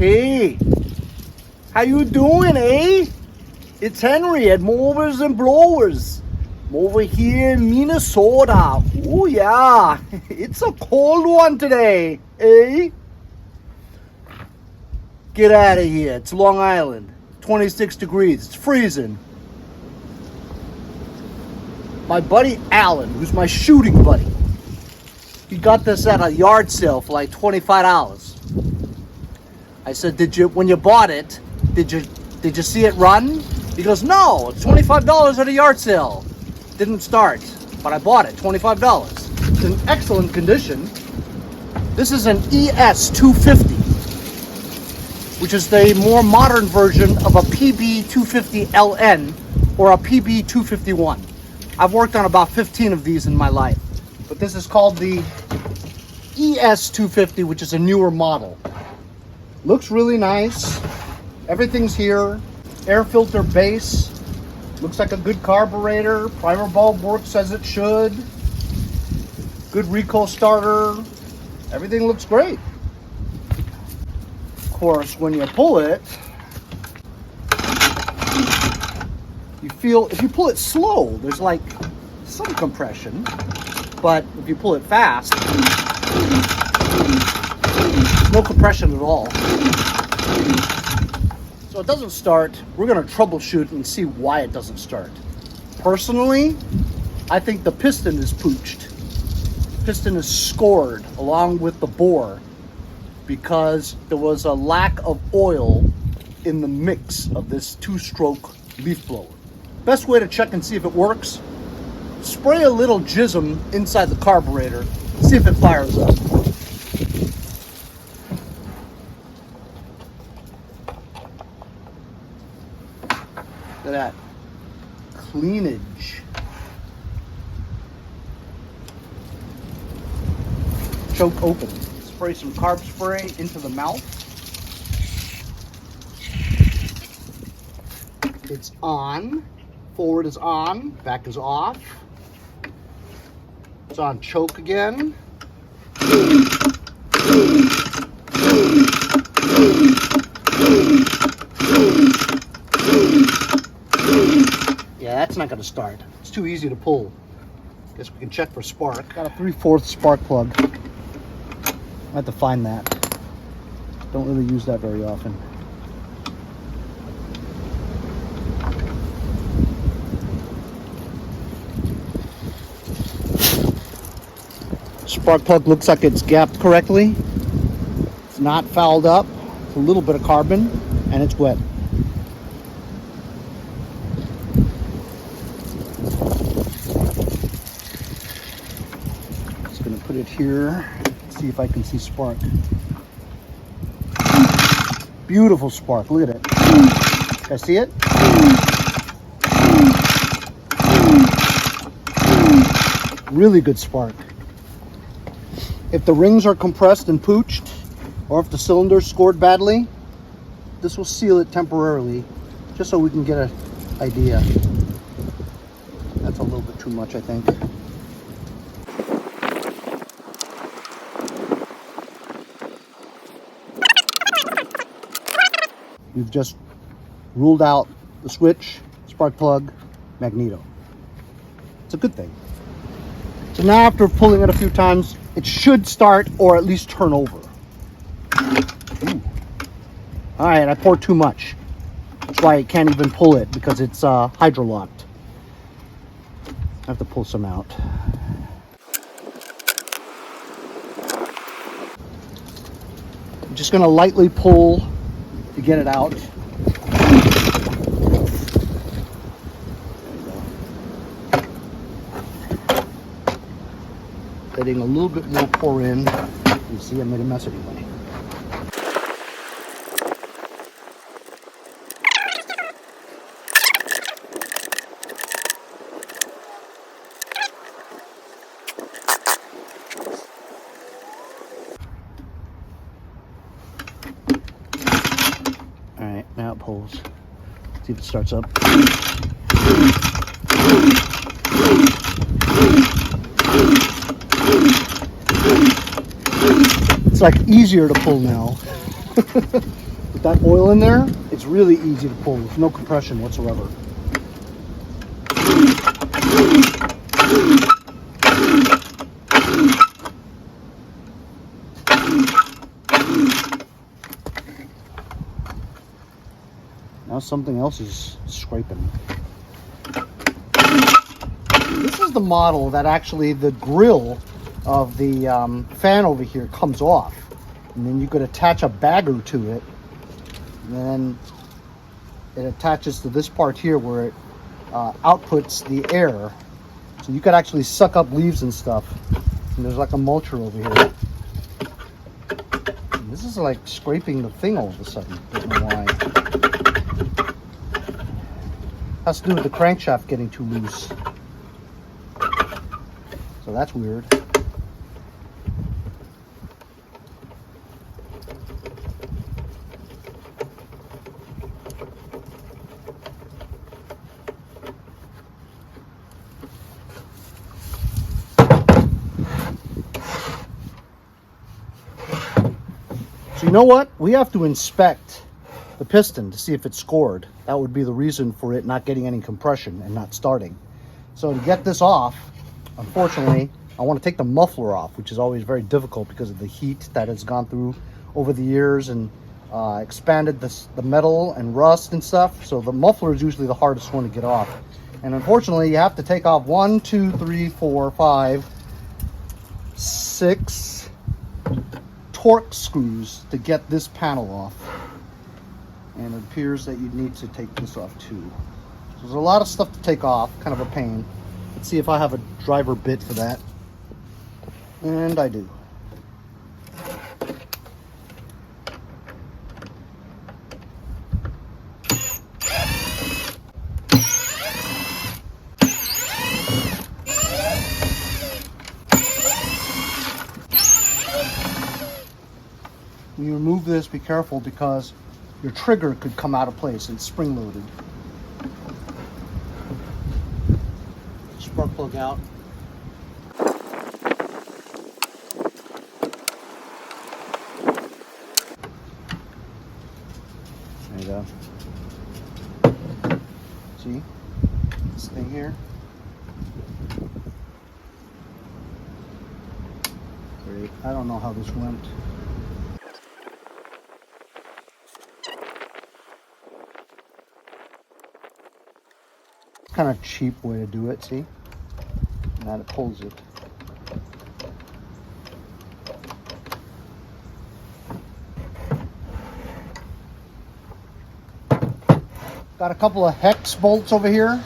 Hey, how you doing, eh? It's Henry at Mowers and Blowers. I'm over here in Minnesota. Oh yeah, it's a cold one today, eh? Get out of here. It's Long Island. 26 degrees. It's freezing. My buddy Alan, who's my shooting buddy, he got this at a yard sale for like $25. I said, when you bought it, did you see it run? He goes, no, it's $25 at a yard sale. Didn't start, but I bought it, $25. It's in excellent condition. This is an ES-250, which is the more modern version of a PB-250LN or a PB-251. I've worked on about 15 of these in my life, but this is called the ES-250, which is a newer model. Looks really nice. Everything's here. Air filter base. Looks like a good carburetor. Primer bulb works as it should. Good recoil starter. Everything looks great. Of course, when you pull it, you feel, if you pull it slow, there's like some compression. But if you pull it fast, no compression at all. So it doesn't start. We're going to troubleshoot and see why it doesn't start. Personally, I think the piston is pooched. Piston is scored along with the bore because there was a lack of oil in the mix of this two-stroke leaf blower. Best way to check and see if it works, spray a little jism inside the carburetor, see if it fires up. Look at that cleanage. Choke open. Spray some carb spray into the mouth. It's on. Forward is on. Back is off. It's on choke again. Yeah, that's not going to start. It's too easy to pull. Guess we can check for spark. Got a 3/4 spark plug. I have to find that. Don't really use that very often. Spark plug looks like it's gapped correctly. It's not fouled up. It's a little bit of carbon and it's wet. Put it here, see if I can see spark. Beautiful spark, look at it. Can I see it? Really good spark. If the rings are compressed and pooched, or if the cylinder's scored badly, this will seal it temporarily, just so we can get an idea. That's a little bit too much, I think. We've just ruled out the switch, spark plug, magneto. It's a good thing. So now after pulling it a few times, it should start or at least turn over. Ooh. All right, I poured too much. That's why I can't even pull it, because it's hydrolocked. I have to pull some out. I'm just gonna lightly pull to get it out. Letting a little bit more pour in. You see, I made a mess anyway. Alright, now it pulls. See if it starts up. It's like easier to pull now. With that oil in there, it's really easy to pull with no compression whatsoever. Now something else is scraping. This is the model that actually the grill of the fan over here comes off. And then you could attach a bagger to it. And then it attaches to this part here where it outputs the air. So you could actually suck up leaves and stuff. And there's like a mulcher over here. And this is like scraping the thing all of a sudden. I don't know why. Has to do with the crankshaft getting too loose. So that's weird. So you know what? We have to inspect the piston to see if it's scored. That would be the reason for it not getting any compression and not starting. So to get this off, unfortunately, I want to take the muffler off, which is always very difficult because of the heat that has gone through over the years and expanded the metal and rust and stuff. So the muffler is usually the hardest one to get off. And unfortunately, you have to take off 1, 2, 3, 4, 5, 6 torque screws to get this panel off. And it appears that you need to take this off too. So there's a lot of stuff to take off, kind of a pain. Let's see if I have a driver bit for that. And I do. When you remove this, be careful because your trigger could come out of place. It's spring loaded. Spark plug out. There you go. See this thing here? Great. I don't know how this went. Kind of cheap way to do it, see? And that it pulls it. Got a couple of hex bolts over here.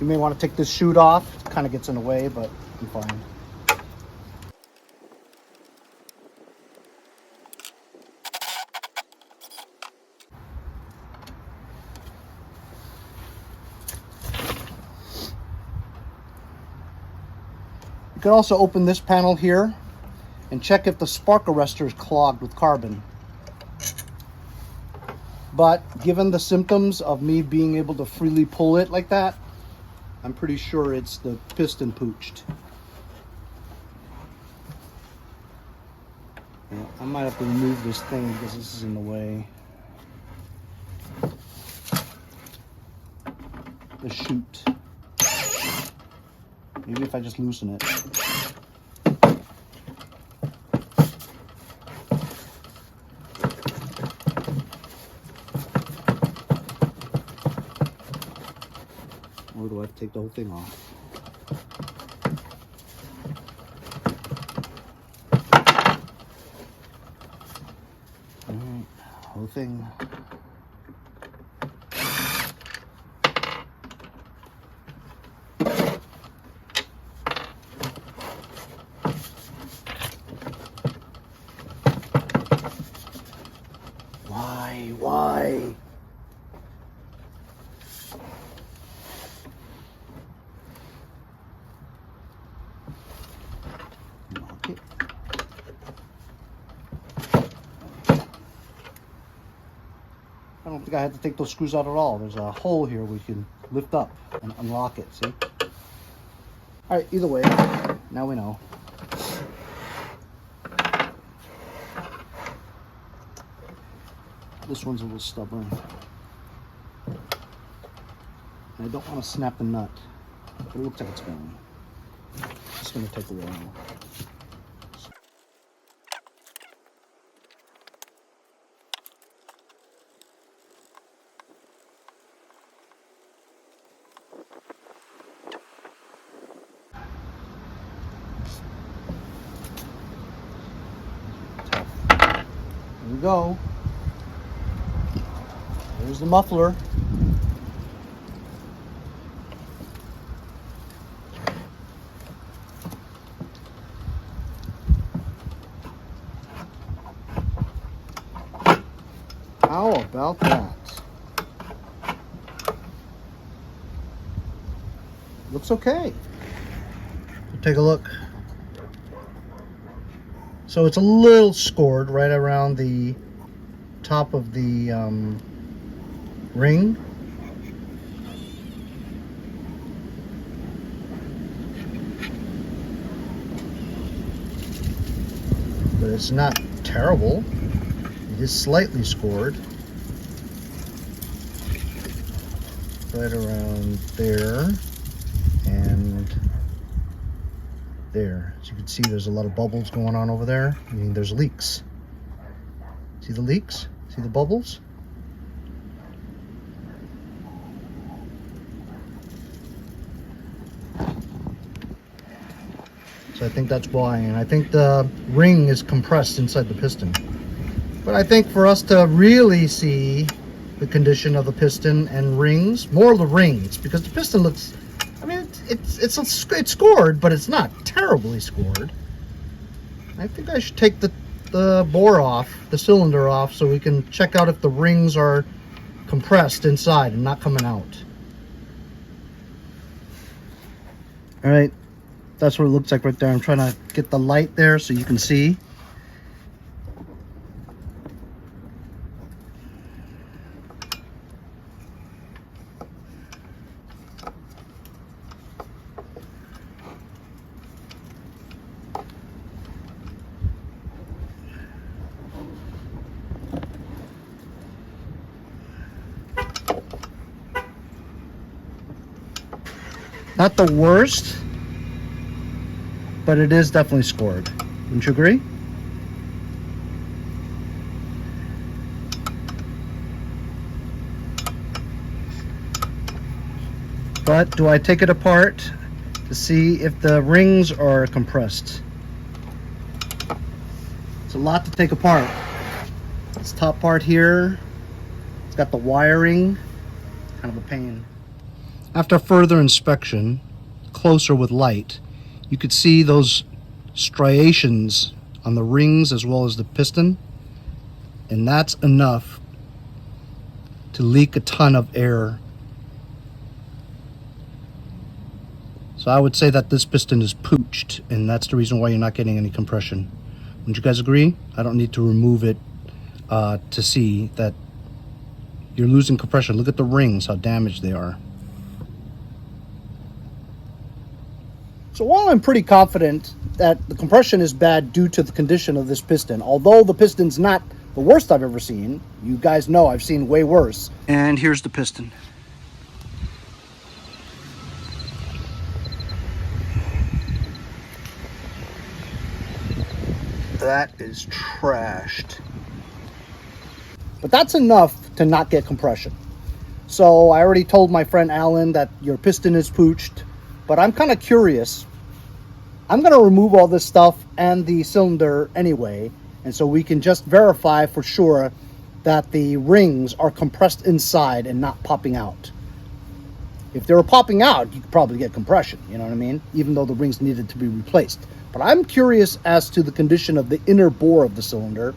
You may want to take this chute off. It kind of gets in the way, but I'm fine. You can also open this panel here and check if the spark arrestor is clogged with carbon. But given the symptoms of me being able to freely pull it like that, I'm pretty sure it's the piston pooched. Yeah, I might have to remove this thing because this is in the way. The chute. Maybe if I just loosen it. Or do I have to take the whole thing off? Alright, whole thing. Why? Lock it. I don't think I had to take those screws out at all. There's a hole here we can lift up and unlock it, see? All right, either way, Now we know. This one's a little stubborn. I don't want to snap the nut, but it looks like it's going. It's going to take a while. Here we go. There's the muffler. How about that? Looks okay. Take a look. So it's a little scored right around the top of the ring. But it's not terrible. It is slightly scored. Right around there and there. As you can see, there's a lot of bubbles going on over there, meaning there's leaks. See the leaks? See the bubbles? So I think that's why, and I think the ring is compressed inside the piston. But I think for us to really see the condition of the piston and rings, more of the rings, because the piston looks, I mean, it's scored, but it's not terribly scored. I think I should take the bore off, the cylinder off, so we can check out if the rings are compressed inside and not coming out. All right, that's what it looks like right there. I'm trying to get the light there so you can see. Not the worst, but it is definitely scored. Wouldn't you agree? But do I take it apart to see if the rings are compressed? It's a lot to take apart. This top part here, it's got the wiring, kind of a pain. After further inspection, closer with light, you could see those striations on the rings as well as the piston, and that's enough to leak a ton of air. So I would say that this piston is pooched, and that's the reason why you're not getting any compression. Wouldn't you guys agree? I don't need to remove it to see that you're losing compression. Look at the rings, how damaged they are. So while I'm pretty confident that the compression is bad due to the condition of this piston, although the piston's not the worst I've ever seen, you guys know I've seen way worse. And here's the piston. That is trashed. But that's enough to not get compression. So I already told my friend Alan that your piston is pooched. But I'm kind of curious. I'm going to remove all this stuff and the cylinder anyway, and so we can just verify for sure that the rings are compressed inside and not popping out. If they were popping out, you could probably get compression, you know what I mean? Even though the rings needed to be replaced. But I'm curious as to the condition of the inner bore of the cylinder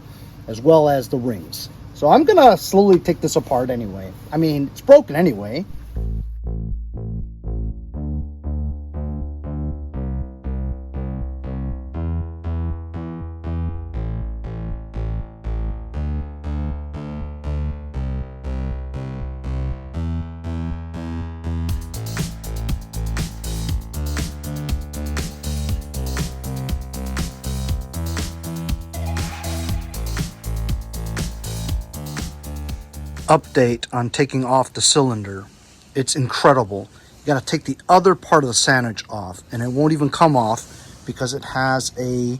as well as the rings. So I'm going to slowly take this apart anyway. I mean, it's broken anyway. update on taking off the cylinder. It's incredible. You got to take the other part of the sandwich off, and it won't even come off because it has a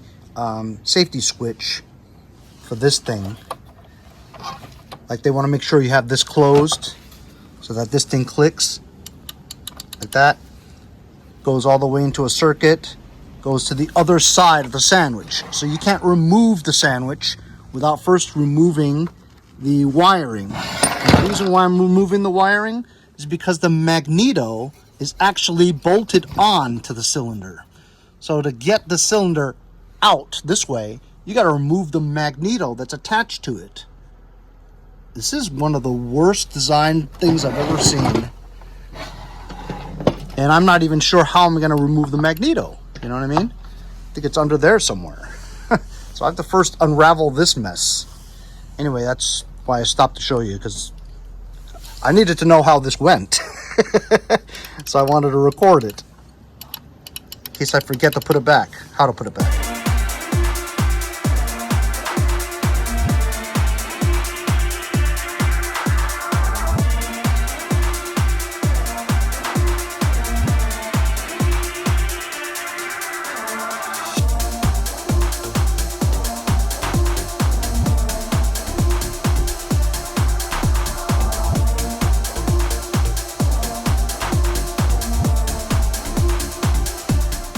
safety switch for this thing. Like, they want to make sure you have this closed so that this thing clicks like that, goes all the way into a circuit, goes to the other side of the sandwich. So you can't remove the sandwich without first removing the wiring. And the reason why I'm removing the wiring is because the magneto is actually bolted on to the cylinder. So to get the cylinder out this way, you got to remove the magneto that's attached to it. This is one of the worst design things I've ever seen. And I'm not even sure how I'm going to remove the magneto. You know what I mean? I think it's under there somewhere. So I have to first unravel this mess. Anyway, that's why I stopped to show you, because I needed to know how this went. So I wanted to record it in case I forget to put it back, how to put it back.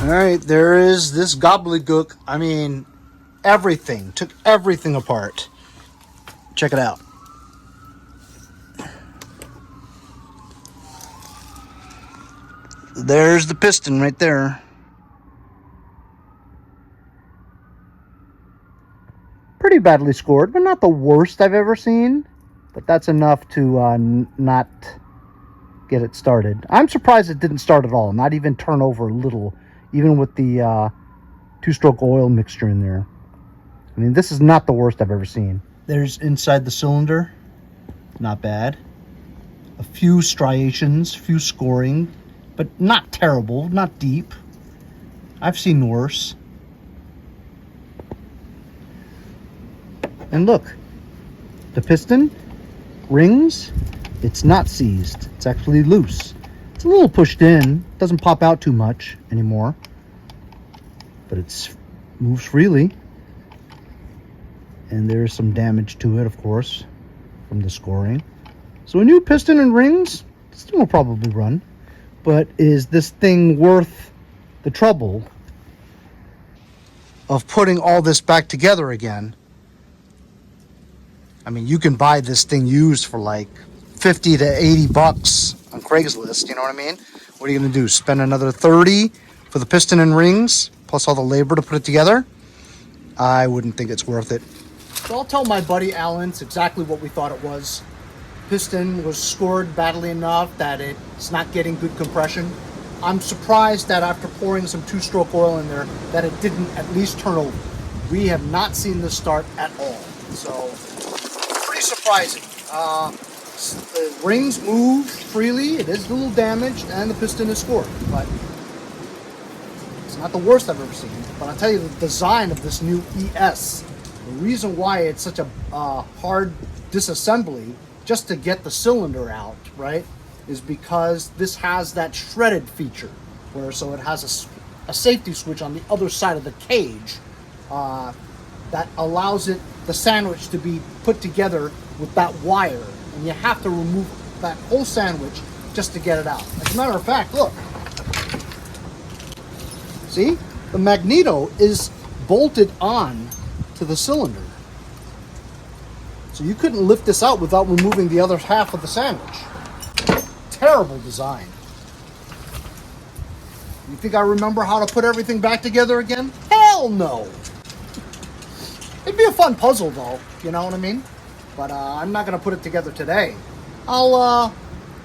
All right, there is this gobbledygook. I mean, everything. Took everything apart. Check it out. There's the piston right there. Pretty badly scored, but not the worst I've ever seen. But that's enough to not get it started. I'm surprised it didn't start at all. Not even turn over a little. Even with the two-stroke oil mixture in there. I mean, this is not the worst I've ever seen. There's inside the cylinder. Not bad. A few striations, few scoring, but not terrible, not deep. I've seen worse. And look, the piston rings, it's not seized. It's actually loose. It's a little pushed in, doesn't pop out too much anymore, but it moves freely. And there's some damage to it, of course, from the scoring. So a new piston and rings, this thing will probably run, but is this thing worth the trouble of putting all this back together again? I mean, you can buy this thing used for like 50 to 80 bucks on Craigslist, you know what I mean? What are you going to do? Spend another 30 for the piston and rings, plus all the labor to put it together? I wouldn't think it's worth it. So I'll tell my buddy Alan it's exactly what we thought it was. Piston was scored badly enough that it's not getting good compression. I'm surprised that after pouring some two-stroke oil in there, that it didn't at least turn over. We have not seen this start at all. So, pretty surprising. The rings move freely, it is a little damaged, and the piston is scored, but it's not the worst I've ever seen. But I'll tell you, the design of this new ES, the reason why it's such a hard disassembly just to get the cylinder out, right, is because this has that shredded feature, where so it has a safety switch on the other side of the cage that allows the sandwich to be put together with that wire. And you have to remove that whole sandwich just to get it out. As a matter of fact, look. See? The magneto is bolted on to the cylinder. So you couldn't lift this out without removing the other half of the sandwich. Terrible design. You think I remember how to put everything back together again? Hell no! It'd be a fun puzzle though, you know what I mean? But I'm not going to put it together today. I'll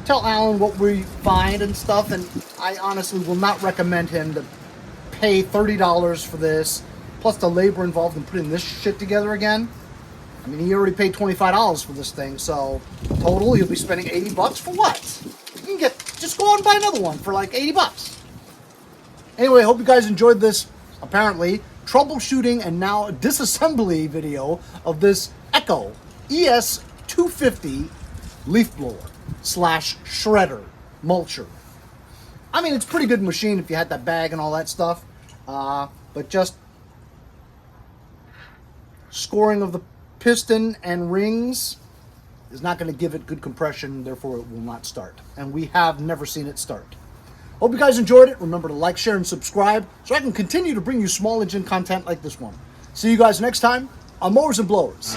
tell Alan what we find and stuff, and I honestly will not recommend him to pay $30 for this, plus the labor involved in putting this shit together again. I mean, he already paid $25 for this thing, so total, he'll be spending 80 bucks for what? You can just go out and buy another one for like 80 bucks. Anyway, hope you guys enjoyed this, apparently, troubleshooting and now disassembly video of this Echo ES-250 leaf blower slash shredder mulcher. I mean, it's a pretty good machine if you had that bag and all that stuff, but just scoring of the piston and rings is not going to give it good compression, therefore it will not start. And we have never seen it start. Hope you guys enjoyed it. Remember to like, share, and subscribe so I can continue to bring you small engine content like this one. See you guys next time on Mowers and Blowers.